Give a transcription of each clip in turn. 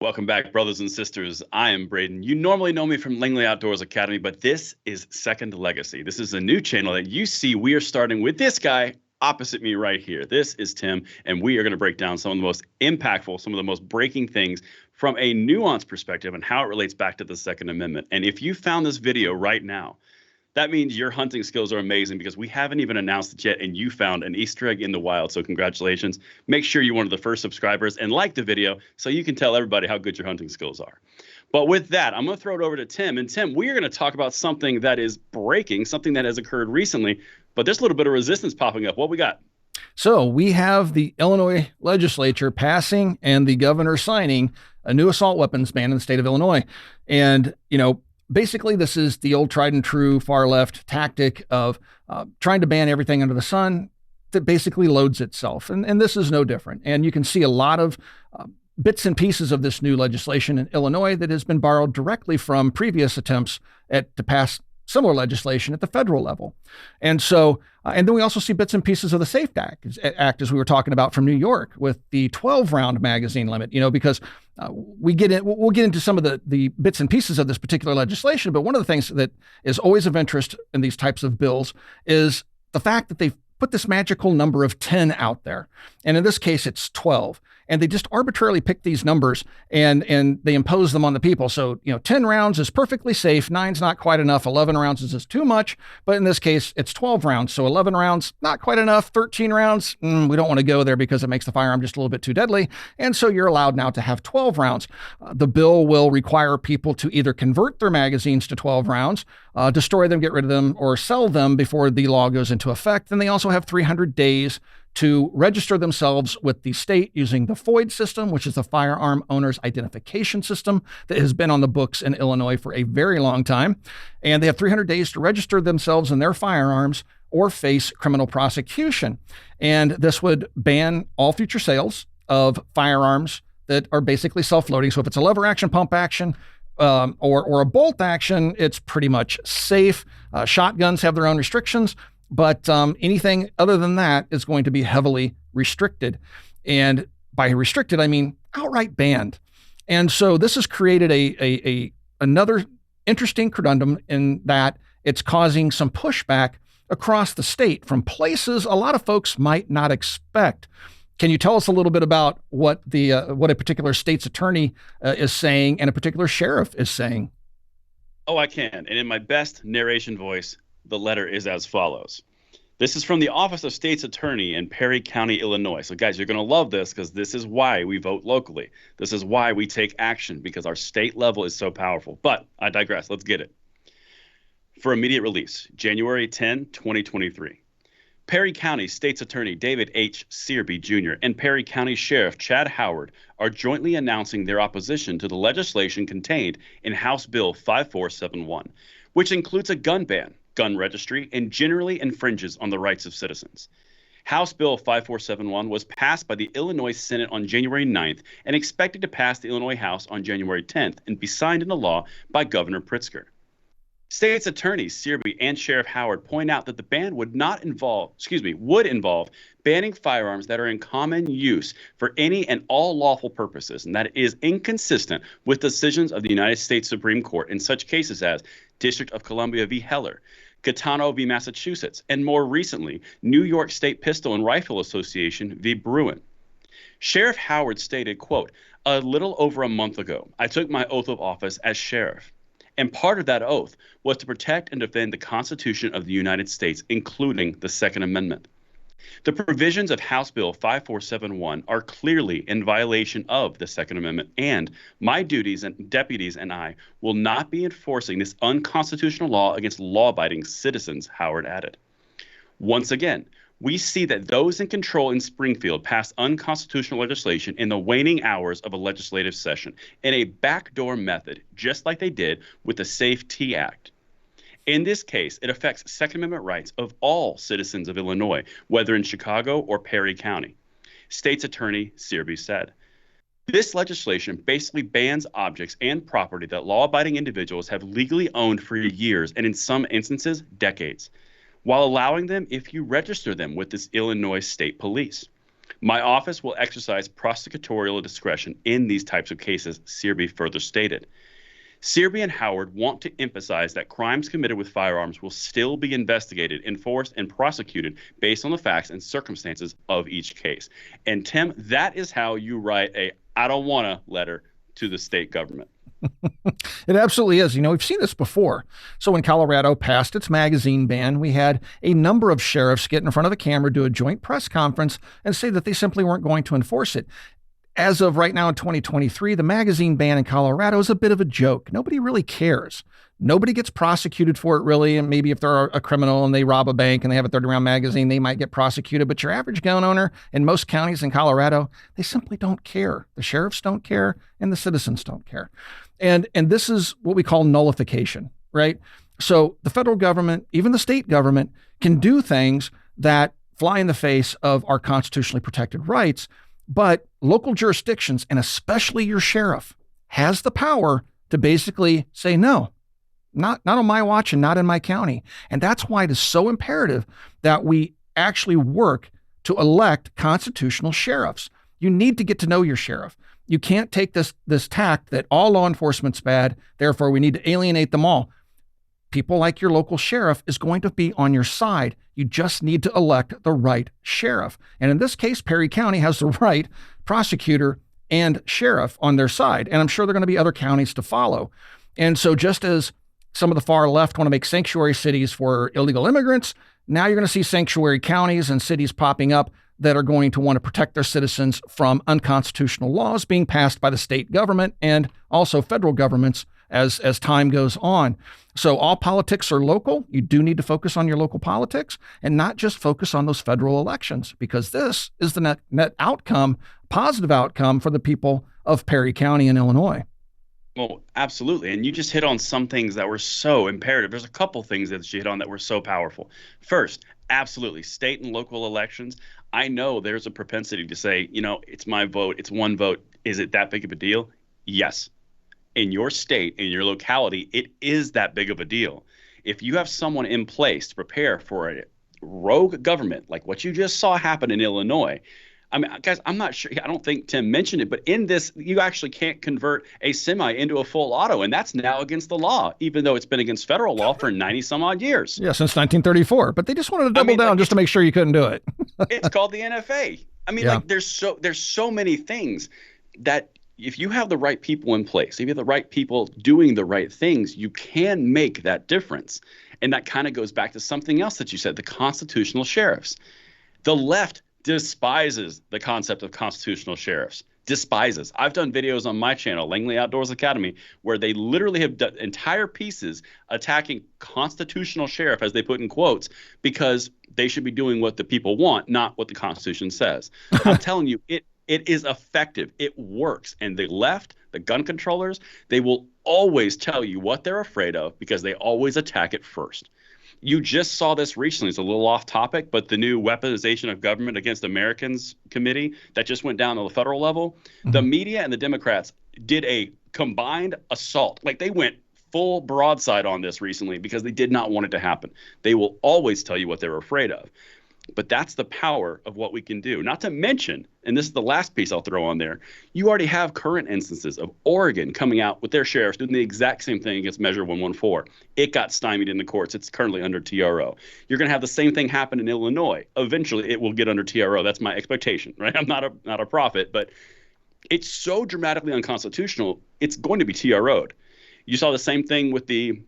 Welcome back, brothers and sisters. I am Braden. You normally know me from Langley Outdoors Academy, but this is Second Legacy. This is a new channel that you see. We are starting with this guy opposite me right here. This is Tim, and we are going to break down some of the most impactful, some of the most breaking things from a nuanced perspective and how it relates back to the Second Amendment. And if you found this video right now, that means your hunting skills are amazing because we haven't even announced it yet, and you found an Easter egg in the wild. So congratulations. Make sure you're one of the first subscribers and like the video so you can tell everybody how good your hunting skills are. But with that, I'm going to throw it over to Tim. And Tim, we are going to talk about something that is breaking, something that has occurred recently, but there's a little bit of resistance popping up. What we got? So we have the Illinois legislature passing and the governor signing a new assault weapons ban in the state of Illinois. And, basically, this is the old tried and true far left tactic of trying to ban everything under the sun that basically loads itself. And this is no different. And you can see a lot of bits and pieces of this new legislation in Illinois that has been borrowed directly from previous attempts to pass similar legislation at the federal level. And so, and then we also see bits and pieces of the SAFE Act, as we were talking about from New York with the 12-round magazine limit, because we'll get into some of the bits and pieces of this particular legislation. But one of the things that is always of interest in these types of bills is the fact that they've put this magical number of 10 out there. And in this case, it's 12. And they just arbitrarily pick these numbers and they impose them on the people. So, 10 rounds is perfectly safe. 9's not quite enough. 11 rounds is just too much. But in this case, it's 12 rounds. So 11 rounds, not quite enough. 13 rounds, we don't want to go there because it makes the firearm just a little bit too deadly. And so you're allowed now to have 12 rounds. The bill will require people to either convert their magazines to 12 rounds, destroy them, get rid of them, or sell them before the law goes into effect. And they also have 300 days to register themselves with the state using the FOID system, which is the Firearm Owners Identification System that has been on the books in Illinois for a very long time. And they have 300 days to register themselves and their firearms or face criminal prosecution. And this would ban all future sales of firearms that are basically self-loading. So if it's a lever action, pump action, or a bolt action, it's pretty much safe. Shotguns have their own restrictions. But anything other than that is going to be heavily restricted. And by restricted, I mean outright banned. And so this has created another interesting conundrum in that it's causing some pushback across the state from places a lot of folks might not expect. Can you tell us a little bit about what a particular state's attorney is saying and a particular sheriff is saying? Oh, I can. And in my best narration voice, the letter is as follows. This is from the Office of State's Attorney in Perry County, Illinois. So guys, you're going to love this because this is why we vote locally. This is why we take action, because our state level is so powerful. But I digress. Let's get it. For immediate release, January 10, 2023. Perry County State's Attorney David H. Searby Jr. and Perry County Sheriff Chad Howard are jointly announcing their opposition to the legislation contained in House Bill 5471, which includes a gun ban, gun registry, and generally infringes on the rights of citizens. House Bill 5471 was passed by the Illinois Senate on January 9th and expected to pass the Illinois House on January 10th and be signed into law by Governor Pritzker. State's attorneys Searby and Sheriff Howard point out that the ban would involve banning firearms that are in common use for any and all lawful purposes, and that is inconsistent with decisions of the United States Supreme Court in such cases as District of Columbia v. Heller, Catano v. Massachusetts, and more recently, New York State Pistol and Rifle Association v. Bruin. Sheriff Howard stated, quote, "A little over a month ago, I took my oath of office as sheriff. And part of that oath was to protect and defend the Constitution of the United States, including the Second Amendment. The provisions of House Bill 5471 are clearly in violation of the Second Amendment, and my duties and deputies and I will not be enforcing this unconstitutional law against law-abiding citizens," Howard added. Once again, we see that those in control in Springfield passed unconstitutional legislation in the waning hours of a legislative session in a backdoor method, just like they did with the SAFE-T Act. In this case, it affects Second Amendment rights of all citizens of Illinois, whether in Chicago or Perry County. State's Attorney Searby said, "This legislation basically bans objects and property that law-abiding individuals have legally owned for years and in some instances, decades, while allowing them if you register them with this Illinois State Police. My office will exercise prosecutorial discretion in these types of cases, Searby further stated. Searby and Howard want to emphasize that crimes committed with firearms will still be investigated, enforced, and prosecuted based on the facts and circumstances of each case. And Tim, that is how you write a "I don't wanna" letter to the state government. It absolutely is. We've seen this before. So when Colorado passed its magazine ban, we had a number of sheriffs get in front of the camera, do a joint press conference, and say that they simply weren't going to enforce it. As of right now in 2023, the magazine ban in Colorado is a bit of a joke. Nobody really cares. Nobody gets prosecuted for it, really. And maybe if they're a criminal and they rob a bank and they have a 30-round magazine, they might get prosecuted. But your average gun owner in most counties in Colorado, they simply don't care. The sheriffs don't care and the citizens don't care. And this is what we call nullification, right? So the federal government, even the state government, can do things that fly in the face of our constitutionally protected rights. But local jurisdictions, and especially your sheriff, has the power to basically say, no, not on my watch and not in my county. And that's why it is so imperative that we actually work to elect constitutional sheriffs. You need to get to know your sheriff. You can't take this tack that all law enforcement's bad, therefore we need to alienate them all. People like your local sheriff is going to be on your side. You just need to elect the right sheriff. And in this case, Perry County has the right prosecutor and sheriff on their side. And I'm sure there are going to be other counties to follow. And so just as some of the far left want to make sanctuary cities for illegal immigrants, now you're going to see sanctuary counties and cities popping up that are going to want to protect their citizens from unconstitutional laws being passed by the state government and also federal governments as time goes on. So all politics are local. You do need to focus on your local politics and not just focus on those federal elections, because this is the net outcome, positive outcome for the people of Perry County in Illinois. Well, absolutely. And you just hit on some things that were so imperative. There's a couple things that you hit on that were so powerful. First, absolutely, state and local elections. I know there's a propensity to say, it's my vote, it's one vote. Is it that big of a deal? Yes. In your state, in your locality, it is that big of a deal. If you have someone in place to prepare for a rogue government, like what you just saw happen in Illinois, I mean, guys, I'm not sure. I don't think Tim mentioned it, but in this, you actually can't convert a semi into a full auto, and that's now against the law, even though it's been against federal law for 90 some odd years. Yeah, since 1934. But they just wanted to double down just to make sure you couldn't do it. It's called the NFA. I mean, there's so many things that if you have the right people in place, if you have the right people doing the right things, you can make that difference. And that kind of goes back to something else that you said, the constitutional sheriffs. The left despises the concept of constitutional sheriffs. Despises. I've done videos on my channel, Langley Outdoors Academy, where they literally have done entire pieces attacking constitutional sheriff, as they put in quotes, because they should be doing what the people want, not what the Constitution says. I'm telling you, it is effective. It works. And the left, the gun controllers, they will always tell you what they're afraid of because they always attack it first. You just saw this recently. It's a little off topic, but the new weaponization of government against Americans committee that just went down to the federal level, the media and the Democrats did a combined assault. Like they went full broadside on this recently because they did not want it to happen. They will always tell you what they're afraid of. But that's the power of what we can do. Not to mention, and this is the last piece I'll throw on there, you already have current instances of Oregon coming out with their sheriffs doing the exact same thing against Measure 114. It got stymied in the courts. It's currently under TRO. You're going to have the same thing happen in Illinois. Eventually, it will get under TRO. That's my expectation, right? I'm not a prophet, but it's so dramatically unconstitutional, it's going to be TRO'd. You saw the same thing with the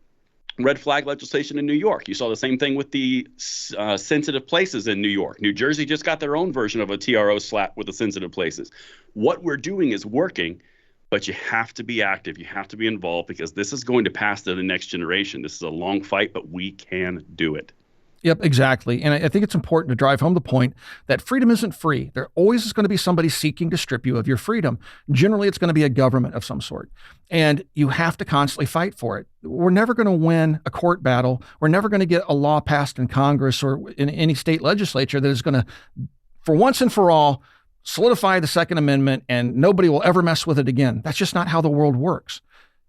red flag legislation in New York. You saw the same thing with the sensitive places in New York. New Jersey just got their own version of a TRO slap with the sensitive places. What we're doing is working, but you have to be active. You have to be involved because this is going to pass to the next generation. This is a long fight, but we can do it. Yep, exactly. And I think it's important to drive home the point that freedom isn't free. There always is going to be somebody seeking to strip you of your freedom. Generally, it's going to be a government of some sort. And you have to constantly fight for it. We're never going to win a court battle. We're never going to get a law passed in Congress or in any state legislature that is going to, for once and for all, solidify the Second Amendment and nobody will ever mess with it again. That's just not how the world works.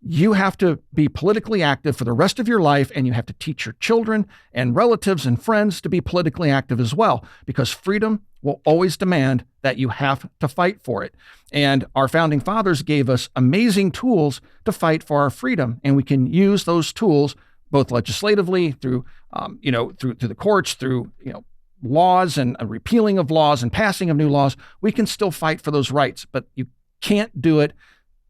You have to be politically active for the rest of your life, and you have to teach your children and relatives and friends to be politically active as well, because freedom will always demand that you have to fight for it. And our founding fathers gave us amazing tools to fight for our freedom, and we can use those tools both legislatively through the courts, through laws and a repealing of laws and passing of new laws. We can still fight for those rights, but you can't do it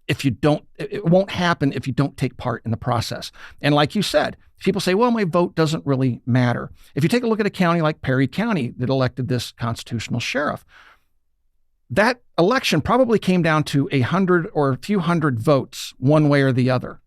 if you don't. It won't happen if you don't take part in the process. And like you said, people say, well, my vote doesn't really matter. If you take a look at a county like Perry County that elected this constitutional sheriff, that election probably came down to 100 or a few hundred votes one way or the other.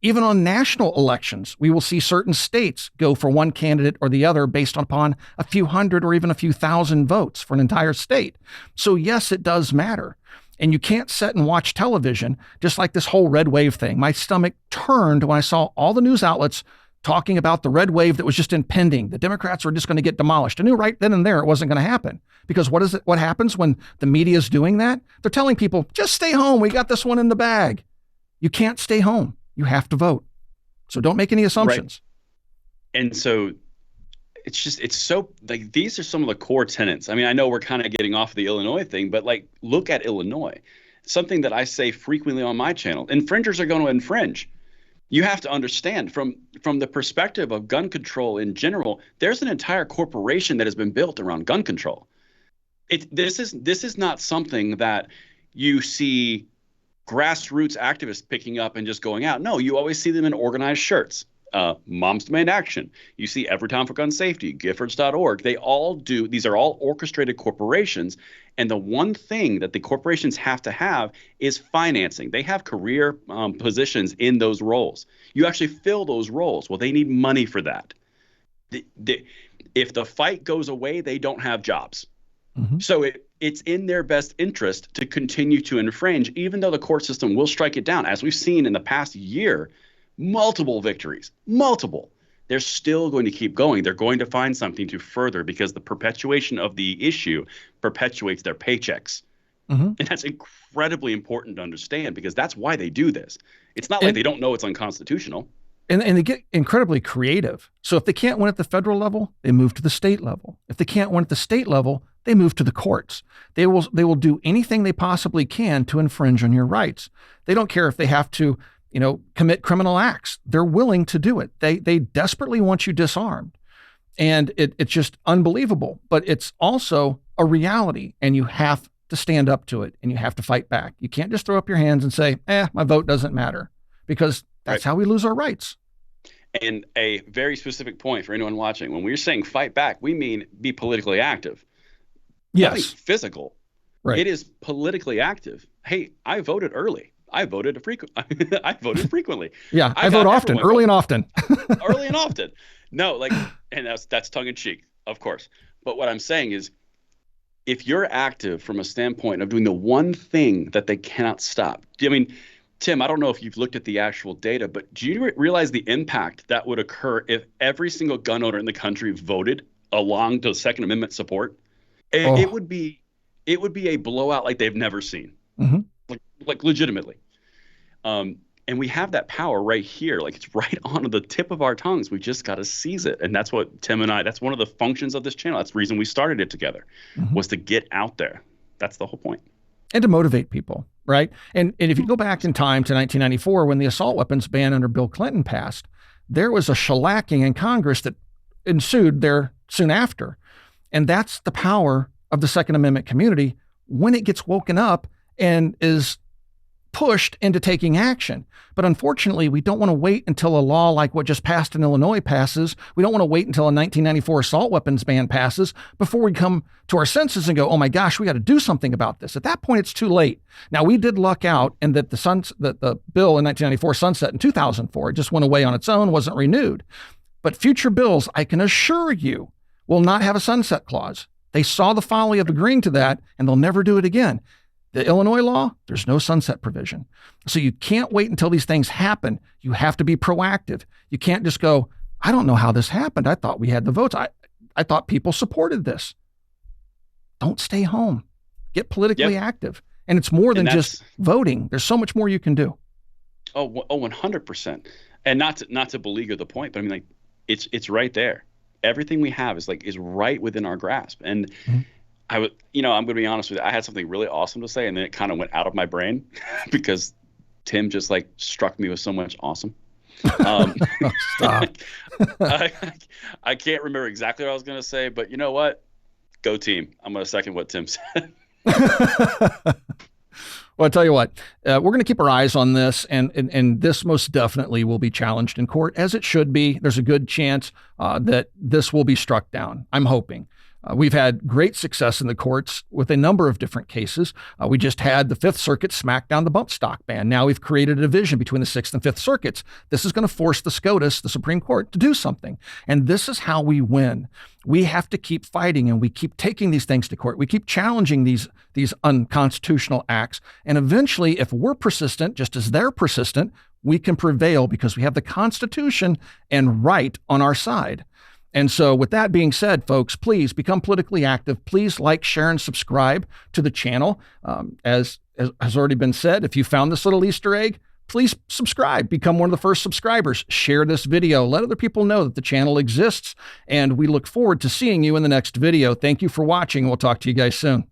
Even on national elections, we will see certain states go for one candidate or the other based upon a few hundred or even a few thousand votes for an entire state. So yes, it does matter. And you can't sit and watch television, just like this whole red wave thing. My stomach turned when I saw all the news outlets talking about the red wave that was just impending. The Democrats were just going to get demolished. I knew right then and there it wasn't going to happen. Because what happens when the media is doing that? They're telling people, just stay home. We got this one in the bag. You can't stay home. You have to vote. So don't make any assumptions. Right. And so it's so like, these are some of the core tenets. I mean, I know we're kind of getting off the Illinois thing, but like, look at Illinois. Something that I say frequently on my channel: infringers are going to infringe. You have to understand, from the perspective of gun control in general, there's an entire corporation that has been built around gun control. This is not something that you see grassroots activists picking up and just going out. No, you always see them in organized shirts. Moms Demand Action. You see Everytown for Gun Safety, Giffords.org. They all do. These are all orchestrated corporations. And the one thing that the corporations have to have is financing. They have career positions in those roles. You actually fill those roles. Well, they need money for that. If the fight goes away, they don't have jobs. Mm-hmm. So it's in their best interest to continue to infringe, even though the court system will strike it down. As we've seen in the past year, multiple victories, they're still going to keep going. They're going to find something to further, because the perpetuation of the issue perpetuates their paychecks. Mm-hmm. And that's incredibly important to understand, because that's why they do this. It's not like they don't know it's unconstitutional. And they get incredibly creative. So if they can't win at the federal level, they move to the state level. If they can't win at the state level, they move to the courts. They will do anything they possibly can to infringe on your rights. They don't care if they have to commit criminal acts. They're willing to do it. They desperately want you disarmed. And it's just unbelievable. But it's also a reality, and you have to stand up to it, and you have to fight back. You can't just throw up your hands and say, my vote doesn't matter, because that's how we lose our rights. And a very specific point for anyone watching: when we're saying fight back, we mean be politically active. Yes. Nothing physical. Right. It is politically active. Hey, I voted early. I voted frequently. Yeah, I vote often, early and often. Early and often. No, and that's tongue in cheek, of course. But what I'm saying is, if you're active from a standpoint of doing the one thing that they cannot stop. I mean, Tim, I don't know if you've looked at the actual data, but do you realize the impact that would occur if every single gun owner in the country voted along to Second Amendment support? It would be a blowout like they've never seen. Mm-hmm. Like legitimately. And we have that power right here. Like, it's right on the tip of our tongues. We just got to seize it. And that's what Tim and that's one of the functions of this channel. That's the reason we started it together, was to get out there. That's the whole point. And to motivate people, right? And if you go back in time to 1994, when the assault weapons ban under Bill Clinton passed, there was a shellacking in Congress that ensued there soon after. And that's the power of the Second Amendment community when it gets woken up and is pushed into taking action. But unfortunately, we don't want to wait until a law like what just passed in Illinois passes. We don't want to wait until a 1994 assault weapons ban passes before we come to our senses and go, oh my gosh, we got to do something about this. At that point, it's too late. Now, we did luck out, and that the bill in 1994 sunset in 2004. It just went away on its own, wasn't renewed. But future bills, I can assure you, will not have a sunset clause. They saw the folly of agreeing to that, and they'll never do it again. The Illinois law, there's no sunset provision. So you can't wait until these things happen. You have to be proactive. You can't just go, I don't know how this happened. I thought we had the votes. I thought people supported this. Don't stay home. Get politically active. And it's more than just voting. There's so much more you can do. Oh, 100%. And not to beleaguer the point, but I mean, like, it's right there. Everything we have is right within our grasp. And Mhm. I'm going to be honest with you. I had something really awesome to say, and then it kind of went out of my brain because Tim just like struck me with so much awesome. Stop. I, I can't remember exactly what I was going to say, but you know what? Go team. I'm going to second what Tim said. Well, I'll tell you what, we're going to keep our eyes on this, and this most definitely will be challenged in court, as it should be. There's a good chance that this will be struck down. I'm hoping. We've had great success in the courts with a number of different cases. We just had the Fifth Circuit smack down the bump stock ban. Now we've created a division between the Sixth and Fifth Circuits. This is going to force the SCOTUS, the Supreme Court, to do something. And this is how we win. We have to keep fighting, and we keep taking these things to court. We keep challenging these unconstitutional acts. And eventually, if we're persistent, just as they're persistent, we can prevail because we have the Constitution and right on our side. And so with that being said, folks, please become politically active. Please like, share, and subscribe to the channel. As has already been said, if you found this little Easter egg, please subscribe. Become one of the first subscribers. Share this video. Let other people know that the channel exists. And we look forward to seeing you in the next video. Thank you for watching. We'll talk to you guys soon.